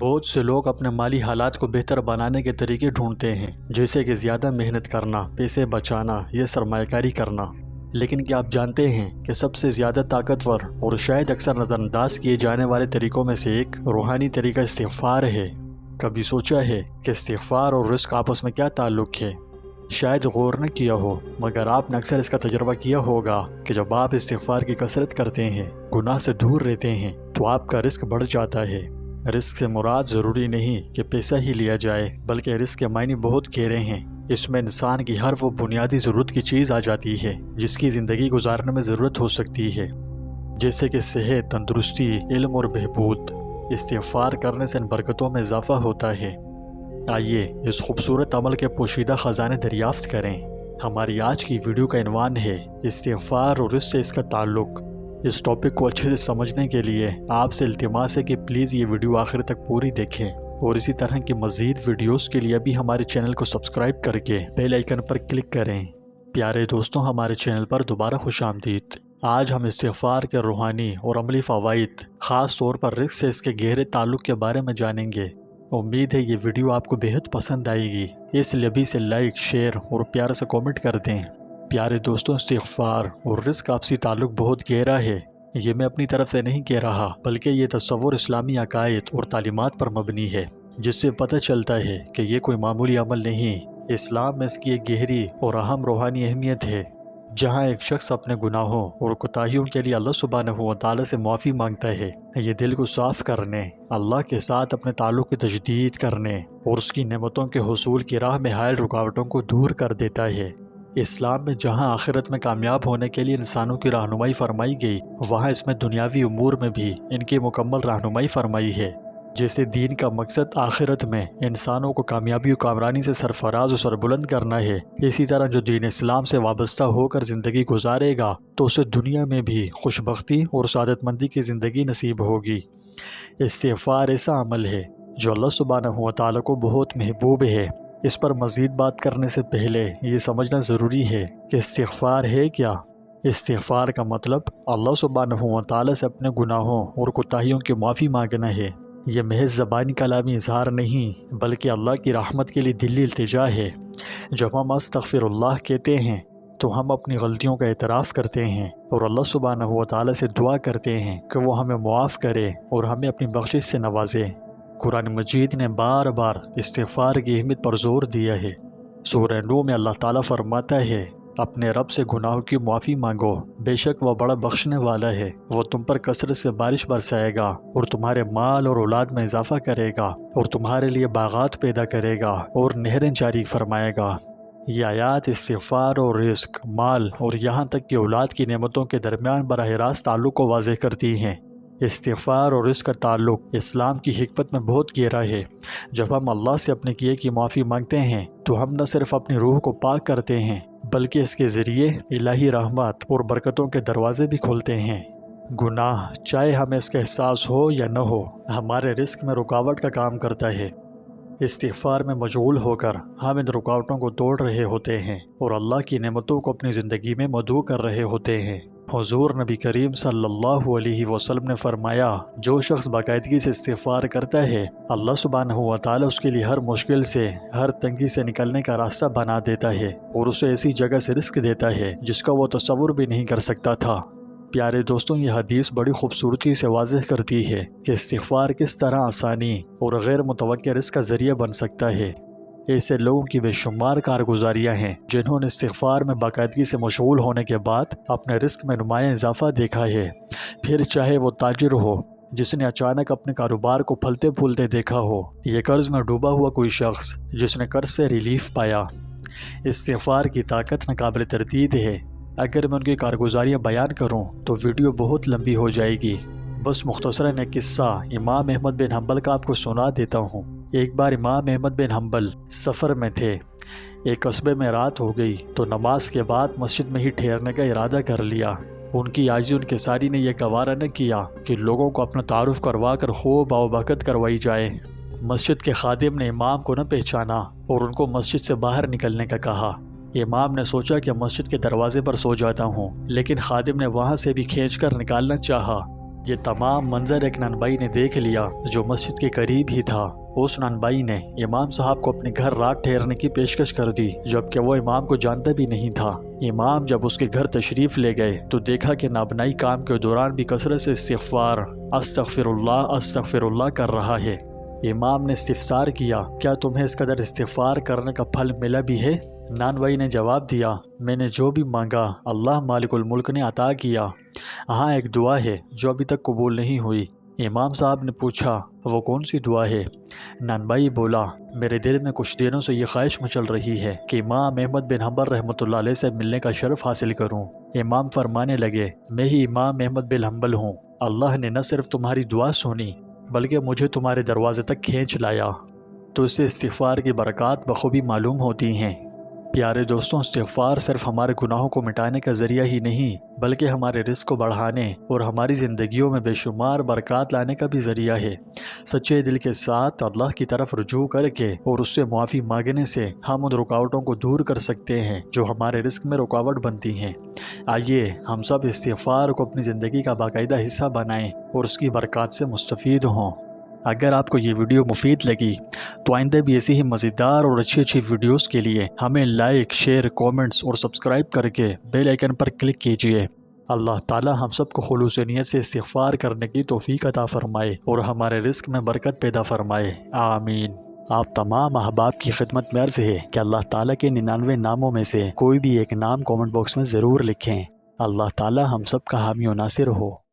بہت سے لوگ اپنے مالی حالات کو بہتر بنانے کے طریقے ڈھونڈتے ہیں، جیسے کہ زیادہ محنت کرنا، پیسے بچانا یا سرمایہ کاری کرنا۔ لیکن کیا آپ جانتے ہیں کہ سب سے زیادہ طاقتور اور شاید اکثر نظر انداز کیے جانے والے طریقوں میں سے ایک روحانی طریقہ استغفار ہے؟ کبھی سوچا ہے کہ استغفار اور رزق آپس میں کیا تعلق ہے؟ شاید غور نہ کیا ہو، مگر آپ نے اکثر اس کا تجربہ کیا ہوگا کہ جب آپ استغفار کی کثرت کرتے ہیں، گناہ سے دور رہتے ہیں، تو آپ کا رزق بڑھ جاتا ہے۔ رزق سے مراد ضروری نہیں کہ پیسہ ہی لیا جائے، بلکہ رزق کے معنی بہت گہرے ہیں۔ اس میں انسان کی ہر وہ بنیادی ضرورت کی چیز آ جاتی ہے جس کی زندگی گزارنے میں ضرورت ہو سکتی ہے، جیسے کہ صحت، تندرستی، علم اور بہبود۔ استغفار کرنے سے ان برکتوں میں اضافہ ہوتا ہے۔ آئیے اس خوبصورت عمل کے پوشیدہ خزانے دریافت کریں۔ ہماری آج کی ویڈیو کا عنوان ہے استغفار اور رزق سے اس کا تعلق۔ اس ٹاپک کو اچھے سے سمجھنے کے لیے آپ سے التماس ہے کہ پلیز یہ ویڈیو آخر تک پوری دیکھیں، اور اسی طرح کی مزید ویڈیوز کے لیے بھی ہمارے چینل کو سبسکرائب کر کے بیل آئیکن پر کلک کریں۔ پیارے دوستوں، ہمارے چینل پر دوبارہ خوش آمدید۔ آج ہم استغفار کے روحانی اور عملی فوائد، خاص طور پر رزق سے اس کے گہرے تعلق کے بارے میں جانیں گے۔ امید ہے یہ ویڈیو آپ کو بہت پسند آئے گی، اس لیے ابھی سے لائک، شیئر اور پیار سے کومنٹ کر دیں۔ پیارے دوستوں، استغفار اور رزق آپسی تعلق بہت گہرا ہے۔ یہ میں اپنی طرف سے نہیں کہہ رہا، بلکہ یہ تصور اسلامی عقائد اور تعلیمات پر مبنی ہے، جس سے پتہ چلتا ہے کہ یہ کوئی معمولی عمل نہیں۔ اسلام میں اس کی ایک گہری اور اہم روحانی اہمیت ہے، جہاں ایک شخص اپنے گناہوں اور کوتاہیوں کے لیے اللہ سبحانہ و تعالیٰ سے معافی مانگتا ہے۔ یہ دل کو صاف کرنے، اللہ کے ساتھ اپنے تعلق کی تجدید کرنے اور اس کی نعمتوں کے حصول کی راہ میں حائل رکاوٹوں کو دور کر دیتا ہے۔ اسلام میں جہاں آخرت میں کامیاب ہونے کے لیے انسانوں کی رہنمائی فرمائی گئی، وہاں اس میں دنیاوی امور میں بھی ان کی مکمل رہنمائی فرمائی ہے۔ جیسے دین کا مقصد آخرت میں انسانوں کو کامیابی و کامرانی سے سرفراز و سربلند کرنا ہے، اسی طرح جو دین اسلام سے وابستہ ہو کر زندگی گزارے گا تو اسے دنیا میں بھی خوشبختی اور سعادت مندی کی زندگی نصیب ہوگی۔ استغفار ایسا عمل ہے جو اللہ سبحانہ و تعالیٰ کو بہت محبوب ہے۔ اس پر مزید بات کرنے سے پہلے یہ سمجھنا ضروری ہے کہ استغفار ہے کیا۔ استغفار کا مطلب اللہ سبحانہ و تعالیٰ سے اپنے گناہوں اور کوتاہیوں کی معافی مانگنا ہے۔ یہ محض زبانی کلامی اظہار نہیں، بلکہ اللہ کی رحمت کے لیے دلی التجا ہے۔ جب ہم استغفر اللہ کہتے ہیں تو ہم اپنی غلطیوں کا اعتراف کرتے ہیں اور اللہ سبحانہ و تعالیٰ سے دعا کرتے ہیں کہ وہ ہمیں معاف کرے اور ہمیں اپنی بخشش سے نوازے۔ قرآن مجید نے بار بار استغفار کی اہمیت پر زور دیا ہے۔ سورہ نوح میں اللہ تعالیٰ فرماتا ہے، اپنے رب سے گناہوں کی معافی مانگو، بے شک وہ بڑا بخشنے والا ہے۔ وہ تم پر کثرت سے بارش برسائے گا اور تمہارے مال اور اولاد میں اضافہ کرے گا اور تمہارے لیے باغات پیدا کرے گا اور نہریں جاری فرمائے گا۔ یہ آیات استغفار اور رزق، مال اور یہاں تک کہ اولاد کی نعمتوں کے درمیان براہ راست تعلق کو واضح کرتی ہیں۔ استغفار اور رزق کا تعلق اسلام کی حکمت میں بہت گہرا ہے۔ جب ہم اللہ سے اپنے کیے کی معافی مانگتے ہیں تو ہم نہ صرف اپنی روح کو پاک کرتے ہیں، بلکہ اس کے ذریعے الہی رحمت اور برکتوں کے دروازے بھی کھولتے ہیں۔ گناہ، چاہے ہمیں اس کا احساس ہو یا نہ ہو، ہمارے رزق میں رکاوٹ کا کام کرتا ہے۔ استغفار میں مشغول ہو کر ہم ان رکاوٹوں کو توڑ رہے ہوتے ہیں اور اللہ کی نعمتوں کو اپنی زندگی میں مدعو کر رہے ہوتے ہیں۔ حضور نبی کریم صلی اللہ علیہ وسلم نے فرمایا، جو شخص باقاعدگی سے استغفار کرتا ہے، اللہ سبحانہ و تعالیٰ اس کے لیے ہر مشکل سے، ہر تنگی سے نکلنے کا راستہ بنا دیتا ہے اور اسے ایسی جگہ سے رزق دیتا ہے جس کا وہ تصور بھی نہیں کر سکتا تھا۔ پیارے دوستوں، یہ حدیث بڑی خوبصورتی سے واضح کرتی ہے کہ استغفار کس طرح آسانی اور غیر متوقع رزق کا ذریعہ بن سکتا ہے۔ ایسے لوگوں کی بے شمار کارگزاریاں ہیں جنہوں نے استغفار میں باقاعدگی سے مشغول ہونے کے بعد اپنے رزق میں نمایاں اضافہ دیکھا ہے۔ پھر چاہے وہ تاجر ہو جس نے اچانک اپنے کاروبار کو پھلتے پھولتے دیکھا ہو، یہ قرض میں ڈوبا ہوا کوئی شخص جس نے قرض سے ریلیف پایا۔ استغفار کی طاقت ناقابل تردید ہے۔ اگر میں ان کی کارگزاریاں بیان کروں تو ویڈیو بہت لمبی ہو جائے گی۔ بس مختصراً ایک قصہ امام احمد بن حنبل کا آپ کو سنا دیتا ہوں۔ ایک بار امام احمد بن حنبل سفر میں تھے۔ ایک قصبے میں رات ہو گئی تو نماز کے بعد مسجد میں ہی ٹھہرنے کا ارادہ کر لیا۔ ان کی عاجزی ان کے ساری نے یہ گوارا نہ کیا کہ لوگوں کو اپنا تعارف کروا کر خوب آوبھگت کروائی جائے۔ مسجد کے خادم نے امام کو نہ پہچانا اور ان کو مسجد سے باہر نکلنے کا کہا۔ امام نے سوچا کہ مسجد کے دروازے پر سو جاتا ہوں، لیکن خادم نے وہاں سے بھی کھینچ کر نکالنا چاہا۔ یہ تمام منظر ایک نانبائی نے دیکھ لیا جو مسجد کے قریب ہی تھا۔ اس نانبائی نے امام صاحب کو اپنے گھر رات ٹھہرنے کی پیشکش کر دی، جبکہ وہ امام کو جانتا بھی نہیں تھا۔ امام جب اس کے گھر تشریف لے گئے تو دیکھا کہ نابنائی کام کے دوران بھی کثرت سے استغفار استغفر اللہ کر رہا ہے۔ امام نے استفسار کیا، کیا تمہیں اس قدر استغفار کرنے کا پھل ملا بھی ہے؟ نانبائی نے جواب دیا، میں نے جو بھی مانگا اللہ مالک الملک نے عطا کیا۔ ہاں ایک دعا ہے جو ابھی تک قبول نہیں ہوئی۔ امام صاحب نے پوچھا، وہ کون سی دعا ہے؟ نانبائی بولا، میرے دل میں کچھ دنوں سے یہ خواہش مچل رہی ہے کہ امام احمد بن حنبل رحمۃ اللہ علیہ سے ملنے کا شرف حاصل کروں۔ امام فرمانے لگے، میں ہی امام احمد بن حنبل ہوں۔ اللہ نے نہ صرف تمہاری دعا سنی بلکہ مجھے تمہارے دروازے تک کھینچ لایا۔ تو اس سے استغفار کی برکات بخوبی معلوم ہوتی ہیں۔ پیارے دوستوں، استغفار صرف ہمارے گناہوں کو مٹانے کا ذریعہ ہی نہیں بلکہ ہمارے رزق کو بڑھانے اور ہماری زندگیوں میں بے شمار برکات لانے کا بھی ذریعہ ہے۔ سچے دل کے ساتھ اللہ کی طرف رجوع کر کے اور اس سے معافی مانگنے سے ہم ان رکاوٹوں کو دور کر سکتے ہیں جو ہمارے رزق میں رکاوٹ بنتی ہیں۔ آئیے ہم سب استغفار کو اپنی زندگی کا باقاعدہ حصہ بنائیں اور اس کی برکات سے مستفید ہوں۔ اگر آپ کو یہ ویڈیو مفید لگی تو آئندہ بھی ایسی ہی مزیدار اور اچھی ویڈیوز کے لیے ہمیں لائک، شیئر، کومنٹس اور سبسکرائب کر کے بیل آئیکن پر کلک کیجیے۔ اللہ تعالی ہم سب کو خلوص نیت سے استغفار کرنے کی توفیق عطا فرمائے اور ہمارے رزق میں برکت پیدا فرمائے، آمین۔ آپ تمام احباب کی خدمت میں عرض ہے کہ اللہ تعالیٰ کے 99 ناموں میں سے کوئی بھی ایک نام کومنٹ باکس میں ضرور لکھیں۔ اللہ تعالیٰ ہم سب کا حامی و ناصر ہو۔